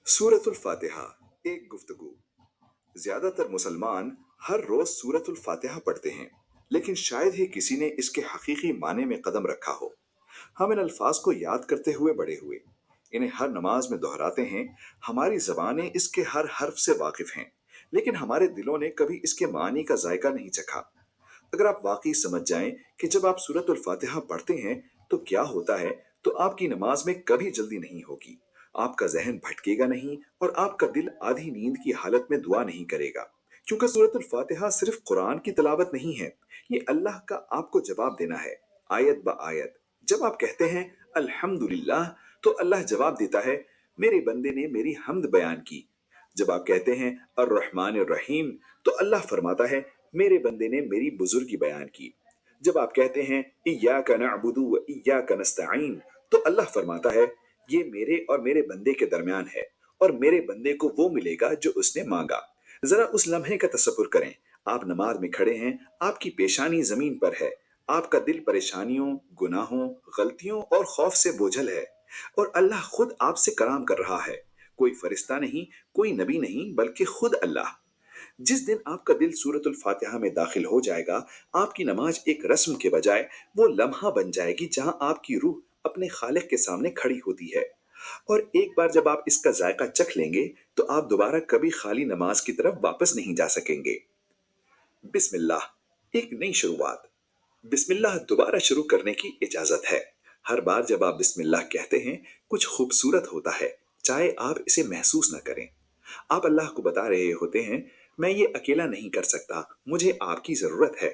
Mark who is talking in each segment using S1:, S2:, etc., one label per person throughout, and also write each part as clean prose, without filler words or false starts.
S1: सूरतुल फातिहा एक गुफ्तगू। ज्यादातर मुसलमान हर रोज सूरतुल फातिहा पढ़ते हैं, लेकिन शायद ही किसी ने इसके हकीकी माने में कदम रखा हो। हम इन अल्फाज को याद करते हुए बड़े हुए, इन्हें हर नमाज में दोहराते हैं। हमारी जबानें इसके हर हर्फ से वाकिफ हैं, लेकिन हमारे दिलों ने कभी इसके मानी का जायका नहीं चखा। अगर आप वाकई समझ जाएं कि जब आप सूरतुल फातिहा पढ़ते हैं तो क्या होता है, तो आपकी नमाज में कभी जल्दी नहीं होगी, आपका जहन भटकेगा नहीं और आपका दिल आधी नींद की हालत में दुआ नहीं करेगा। क्योंकि सूरतुल फातिहा सिर्फ कुरान की तिलावत नहीं है, ये अल्लाह का आपको जवाब देना है, आयत ब आयत। जब आप कहते हैं अल्हम्दुलिल्लाह, तो अल्लाह जवाब देता है, मेरे बंदे ने मेरी हम्द बयान की। जब आप कहते हैं अर्रहमान रहीम, तो अल्लाह फरमाता है, मेरे बंदे ने मेरी बुजुर्गी बयान की। जब आप कहते हैं इय्याका नअबुदु व इय्याका नस्तईन, तो अल्लाह फरमाता है, ये मेरे और मेरे बंदे के दरमियान है, और मेरे बंदे को वो मिलेगा जो उसने मांगा। जरा उस लम्हे का तसव्वुर करें। आप नमाज में खड़े हैं, आपकी पेशानी जमीन पर है, आपका दिल परेशानियों, गुनाहों, गलतियों और खौफ से बोझल है, और अल्लाह खुद आपसे कलाम कर रहा है। कोई फरिश्ता नहीं, कोई नबी नहीं, बल्कि खुद अल्लाह। जिस दिन आपका दिल सूरतुल फातिहा में दाखिल हो जाएगा, आपकी नमाज एक रस्म के बजाय वो लम्हा बन जाएगी जहां आपकी रूह अपने खालिक के सामने खड़ी होती है। और एक बार जब आप इसका जायका चख लेंगे, तो आप दोबारा कभी खाली नमाज की तरफ वापस नहीं जा सकेंगे। बिस्मिल्लाह, एक नई शुरुआत। बिस्मिल्लाह दोबारा शुरू करने की इजाजत है। हर बार जब आप बिस्मिल्लाह कहते हैं, कुछ खूबसूरत होता है, चाहे आप इसे महसूस न करें। आप अल्लाह को बता रहे होते हैं, मैं ये अकेला नहीं कर सकता, मुझे आपकी जरूरत है।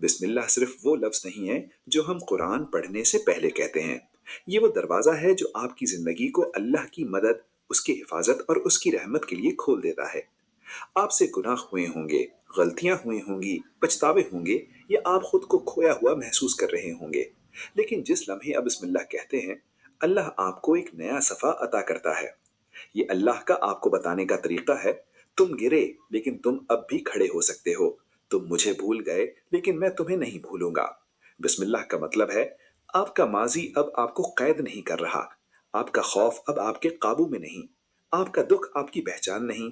S1: बिस्मिल्लाह सिर्फ वो लफ्ज नहीं है जो हम कुरान पढ़ने से पहले कहते हैं। ये वो दरवाजा है जो आपकी जिंदगी को अल्लाह की मदद, उसकी हिफाजत और उसकी रहमत के लिए खोल देता है। आपसे गुनाह हुए होंगे, गलतियां हुई होंगी, पछतावे होंगे, या आप खुद को खोया हुआ महसूस कर रहे होंगे, लेकिन जिस लम्हे आप बिस्मिल्लाह कहते हैं, अल्लाह आपको एक नया सफा अता करता है। ये अल्लाह का आपको बताने का तरीका है, तुम गिरे लेकिन तुम अब भी खड़े हो सकते हो। तुम मुझे भूल गए, लेकिन मैं तुम्हें नहीं भूलूंगा। बिस्मिल्लाह का मतलब है, आपका माजी अब आपको कैद नहीं कर रहा, आपका खौफ अब आपके काबू में नहीं, आपका दुख आपकी पहचान नहीं।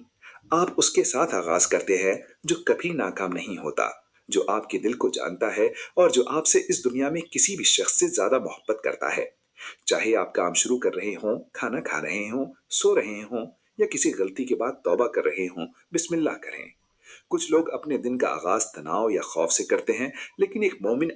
S1: आप उसके साथ आगाज करते हैं जो कभी नाकाम नहीं होता, जो आपके दिल को जानता है और जो आपसे इस दुनिया में किसी भी शख्स से ज्यादा मोहब्बत करता है। चाहे आप काम शुरू कर रहे हों, खाना खा रहे हों, सो रहे हों, या किसी गलती के बाद तौबा कर रहे हों, बिस्मिल्लाह करें। कुछ लोग अपने दिन का आगाज तनाव या खौफ से करते हैं, लेकिन एक मोमिन